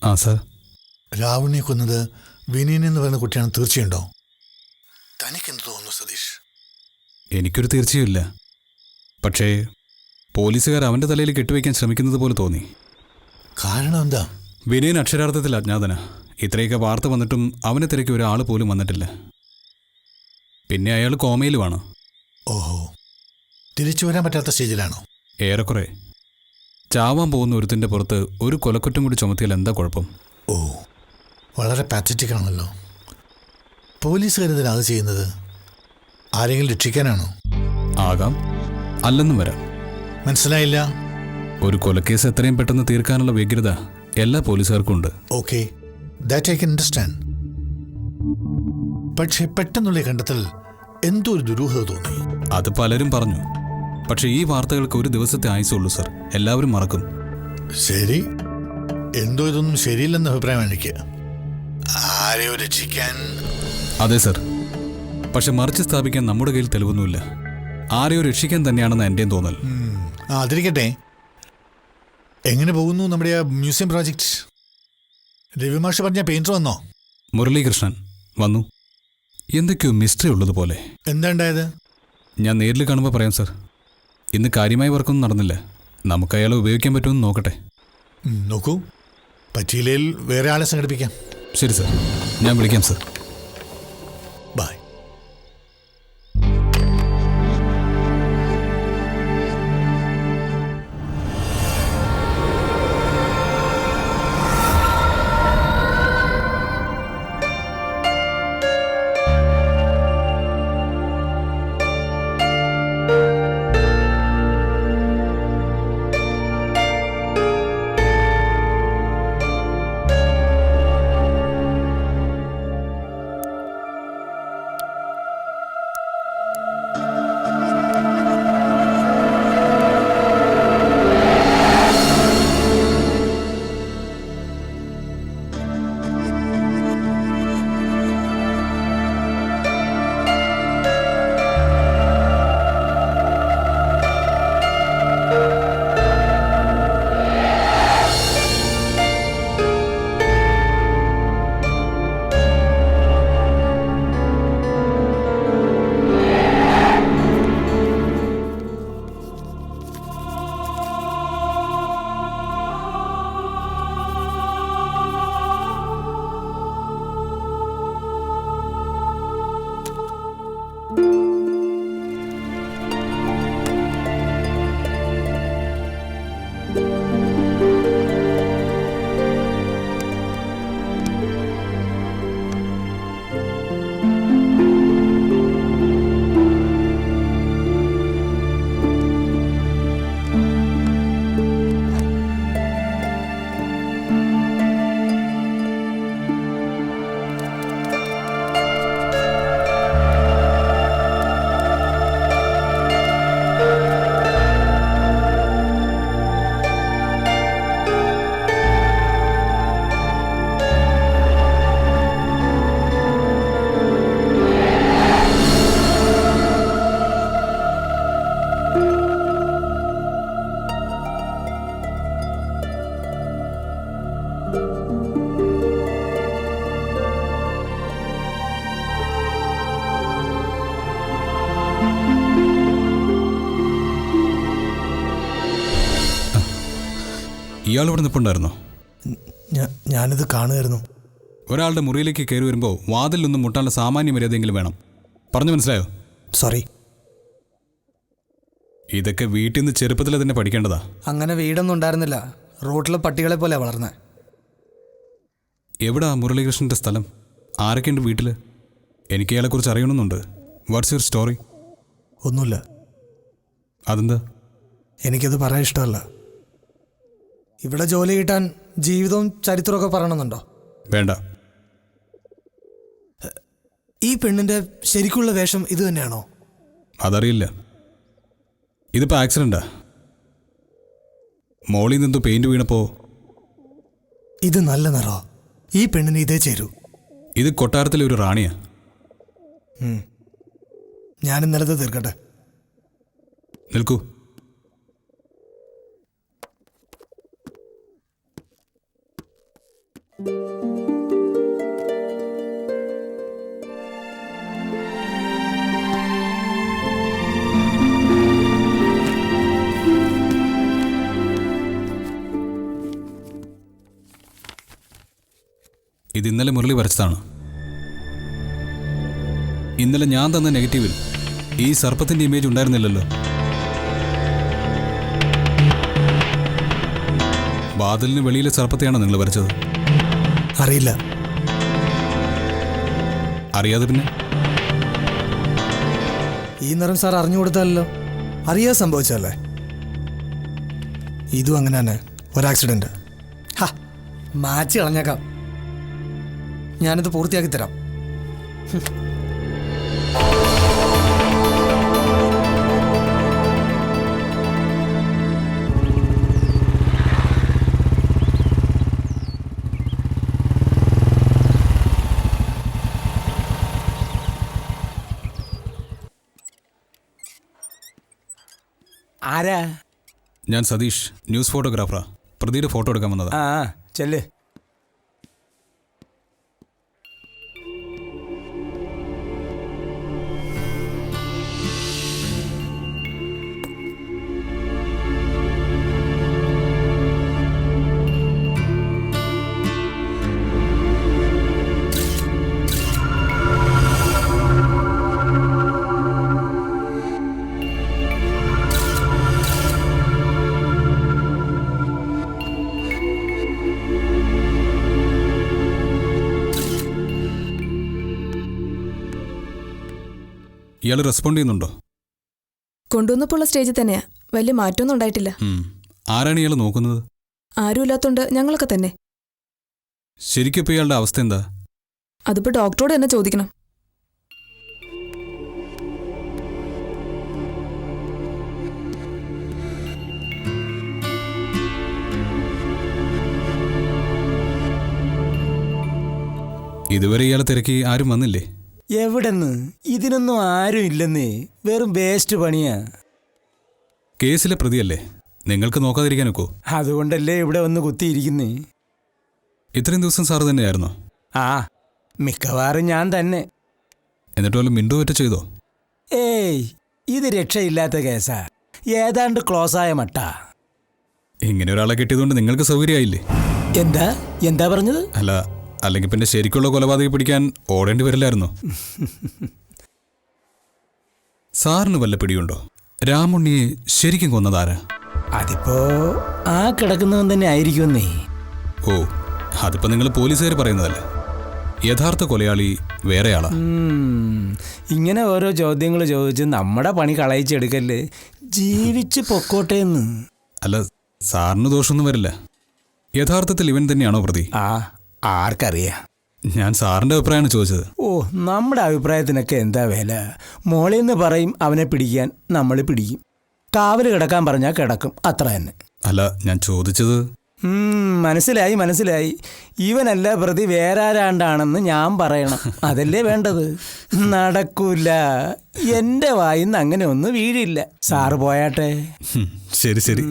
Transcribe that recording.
ആ സാർ. രാവണിയെ കൊന്നത് വിനീൻ എന്ന് പറയുന്ന കുട്ടിയാണ് തീർച്ചയുണ്ടോ? തനിക്കെന്ത് തോന്നുന്നു സതീഷ്? എനിക്കൊരു തീർച്ചയുമില്ല. പക്ഷേ പോലീസുകാർ അവൻ്റെ തലയിൽ കെട്ടുവയ്ക്കാൻ ശ്രമിക്കുന്നത് പോലെ തോന്നി. കാരണം എന്താ? വിനയൻ അക്ഷരാർത്ഥത്തിൽ അജ്ഞാതന. ഇത്രയൊക്കെ വാർത്ത വന്നിട്ടും അവനെ തിരക്കി ഒരാൾ പോലും വന്നിട്ടില്ല. പിന്നെ അയാൾ കോമയിലുമാണ്. ഓഹോ, തിരിച്ചു വരാൻ പറ്റാത്ത സ്റ്റേജിലാണോ? ഏറെക്കുറെ. ചാവാൻ പോകുന്ന ഒരുത്തിൻ്റെ പുറത്ത് ഒരു കൊലക്കുറ്റം കൂടി ചുമത്തിയാൽ എന്താ കുഴപ്പം? ഓ, വളരെ പാത്തറ്റിക് ആണല്ലോ. പോലീസുകാരെന്തിനാ അത് ചെയ്യുന്നത്? ആരെങ്കിലും രക്ഷിക്കാനാണോ? ആകാം, അല്ലെന്നും വരാം. മനസ്സിലായില്ല. ഒരു കൊലക്കേസ് എത്രയും പെട്ടെന്ന് തീർക്കാനുള്ള വ്യഗ്രത എല്ലാ പോലീസുകാർക്കും ഉണ്ട്. Okay, that I can understand. പക്ഷേ പെട്ടെന്നുള്ള കണ്ടെത്തൽ എന്തോ ഒരു ദുരൂഹത തോന്നി. അത് പലരും പറഞ്ഞു. പക്ഷേ ഈ വാർത്തകൾക്ക് ഒരു ദിവസത്തെ ആയുസുള്ളൂ സർ. എല്ലാവരും മറക്കും. ശരി, എന്തോ ഇതൊന്നും ശരിയില്ലെന്ന അഭിപ്രായം എനിക്ക്. ആരെയോ രക്ഷിക്കാൻ. അതെ സർ. പക്ഷെ മറിച്ച് സ്ഥാപിക്കാൻ നമ്മുടെ കയ്യിൽ തെളിവൊന്നുമില്ല. ആരെയോ രക്ഷിക്കാൻ തന്നെയാണെന്ന് എൻ്റെയും തോന്നൽ. അതിരിക്കട്ടെ, എങ്ങനെ പോകുന്നു നമ്മുടെ ആ മ്യൂസിയം പ്രോജക്റ്റ്? രവിമാഷ് പറഞ്ഞ പെയിന്റർ വന്നോ? മുരളീകൃഷ്ണൻ വന്നു. എന്തൊക്കെയോ മിസ്റ്ററി ഉള്ളതുപോലെ. എന്താ ഉണ്ടായത്? ഞാൻ നേരിൽ കാണുമ്പോൾ പറയാം സർ. ഇന്ന് കാര്യമായ വർക്കൊന്നും നടന്നില്ല. നമുക്ക് അയാളെ ഉപയോഗിക്കാൻ പറ്റുമെന്ന് നോക്കട്ടെ. നോക്കൂ, പറ്റിയില്ലേൽ വേറെ ആളെ സംഘടിപ്പിക്കാം. ശരി സർ, ഞാൻ വിളിക്കാം സർ. ബൈ. ഇയാൾ ഇവിടെ നിൽപ്പുണ്ടായിരുന്നോ? ഞാനിത് കാണുമായിരുന്നു. ഒരാളുടെ മുറിയിലേക്ക് കയറി വരുമ്പോൾ വാതിലൊന്നും മുട്ടാനുള്ള സാമാന്യ മര്യാദയെങ്കിലും വേണം. പറഞ്ഞു മനസ്സിലായോ? സോറി. ഇതൊക്കെ വീട്ടിൽ നിന്ന് ചെറുപ്പത്തിൽ തന്നെ പഠിക്കേണ്ടതാ. അങ്ങനെ വീടൊന്നും ഉണ്ടായിരുന്നില്ല. റോട്ടിലെ പട്ടികളെ പോലെ വളർന്നത്. എവിടാ മുരളീകൃഷ്ണൻ്റെ സ്ഥലം? ആരൊക്കെയുണ്ട് വീട്ടിൽ? എനിക്ക് അയാളെക്കുറിച്ച് അറിയണമെന്നുണ്ട്. What's your story? ഒന്നുമില്ല. അതെന്താ? എനിക്കത് പറയാൻ ഇഷ്ടമല്ല. ഇവിടെ ജോലി കിട്ടാൻ ജീവിതവും ചരിത്രമൊക്കെ പറയണമെന്നുണ്ടോ? വേണ്ട. ഈ പെണ്ണിൻ്റെ ശരിക്കുള്ള വേഷം ഇത് തന്നെയാണോ? അതറിയില്ല. ഇതിപ്പോൾ ആക്സിഡൻ്റാ. മോളിൽ നിന്നെന്തോ പെയിൻറ് വീണപ്പോൾ. ഇത് നല്ല നിറോ? ഈ പെണ്ണിന് ഇതേ ചേരൂ. ഇത് കൊട്ടാരത്തിലെ ഒരു റാണിയാ. ഞാൻ ഇന്നലത്തെ തീർക്കട്ടെ. നിൽക്കൂ. ഇത് ഇന്നലെ മുരളി വരച്ചതാണ്. ഇന്നലെ ഞാൻ തന്ന നെഗറ്റീവിൽ ഈ സർപ്പത്തിന്റെ ഇമേജ് ഉണ്ടായിരുന്നില്ലല്ലോ. വാതിലിന് വെളിയിലെ സർപ്പത്തെയാണോ നിങ്ങൾ വരച്ചത്? അറിയില്ല. അറിയാതെ പിന്നെ? ഈ നിറം സാർ അറിഞ്ഞു കൊടുത്താലല്ലോ. അറിയാതെ സംഭവിച്ചല്ലേ. ഇതും അങ്ങനെ തന്നെ, ഒരു ആക്സിഡന്റ്. മാച്ച് കളഞ്ഞേക്കാം. ഞാനിത് പൂർത്തിയാക്കി തരാം. ആരാ? ഞാൻ സതീഷ്, ന്യൂസ് ഫോട്ടോഗ്രാഫറാ. പ്രതിയുടെ ഫോട്ടോ എടുക്കാൻ വന്നതാ. ആ ചെല്ല്. ഇയാൾ റെസ്പോണ്ട് ചെയ്യുന്നുണ്ടോ? കൊണ്ടുവന്നപ്പോൾ സ്റ്റേജിൽ തന്നെയാ. വലിയ മാറ്റമൊന്നും ഉണ്ടായിട്ടില്ല. ആരാണ് ഇയാൾ നോക്കുന്നത്? ആരുമില്ലാത്തോണ്ട് ഞങ്ങളൊക്കെ തന്നെ. ശരിക്കും ഇപ്പോൾ ഇയാളുടെ അവസ്ഥ എന്താ? അതിപ്പോ ഡോക്ടറോട് തന്നെ ചോദിക്കണം. ഇതുവരെ ഇയാളെ തിരക്കി ആരും വന്നില്ലേ? എവിടെന്ന്? ഇതിനൊന്നും ആരും ഇല്ലെന്നേ. വെറും വേസ്റ്റ് പണിയാ. കേസിലെ പ്രതിയല്ലേ, നിങ്ങൾക്ക് നോക്കാതിരിക്കാനൊക്കോ? അതുകൊണ്ടല്ലേ ഇവിടെ വന്ന് കുത്തിയിരിക്കുന്നേ. ഇത്രയും ദിവസം സാറ് തന്നെയായിരുന്നോ? ആ, മിക്കവാറും ഞാൻ തന്നെ. എന്നിട്ട് വല്ല മിണ്ടു പറ്റ ചെയ്തോ? ഏയ്, ഇത് രക്ഷയില്ലാത്ത കേസാ. ഏതാണ്ട് ക്ലോസ് ആയ മട്ട. ഇങ്ങനെ ഒരാളെ കിട്ടിയതുകൊണ്ട് നിങ്ങൾക്ക് സൗകര്യമായില്ലേ? എന്താ എന്താ പറഞ്ഞത്? അല്ല, അല്ലെങ്കിൽ പിന്നെ ശരിക്കുള്ള കൊലപാതകി പിടിക്കാൻ ഓടേണ്ടി വരില്ലായിരുന്നോ? സാറിന് വല്ല പിടിയുണ്ടോ? രാമുണ്ണിയെ ശരിക്കും കൊന്നതാരാ? അതിപ്പോ ആ കിടക്കുന്നവൻ തന്നെ ആയിരിക്കുമെന്നേ. ഓ, അതിപ്പോ നിങ്ങൾ പോലീസുകാർ പറയുന്നതല്ലേ. യഥാർത്ഥ കൊലയാളി വേറെ ആളാ. ഇങ്ങനെ ഓരോ ചോദ്യങ്ങൾ ചോദിച്ച് നമ്മുടെ പണി കളയിച്ചെടുക്കല്ലേ. ജീവിച്ച് പൊക്കോട്ടേന്ന്. അല്ല, സാറിന് ദോഷമൊന്നും വരില്ല. യഥാർത്ഥത്തിൽ ഇവൻ തന്നെയാണോ പ്രതി? ആർക്കറിയാം. ഞാൻ സാറിന്റെ അഭിപ്രായമാണ് ചോദിച്ചത്. ഓ, നമ്മുടെ അഭിപ്രായത്തിനൊക്കെ എന്താ വില? മോളിന്ന് പറയും അവനെ പിടിക്കാൻ, നമ്മൾ പിടിക്കും. കാവല് കിടക്കാൻ പറഞ്ഞാൽ കിടക്കും, അത്ര തന്നെ. അല്ല, ഞാൻ ചോദിച്ചത്. മനസ്സിലായി മനസ്സിലായി. ഇവനല്ല പ്രതി, വേറെ ആരാണ്ടാണെന്ന് ഞാൻ പറയണം. അതല്ലേ വേണ്ടത്. നടക്കൂല. എൻ്റെ വായിന്ന് അങ്ങനെ ഒന്നും വീഴില്ല. സാറ് പോയാട്ടെ. ശരി ശരി.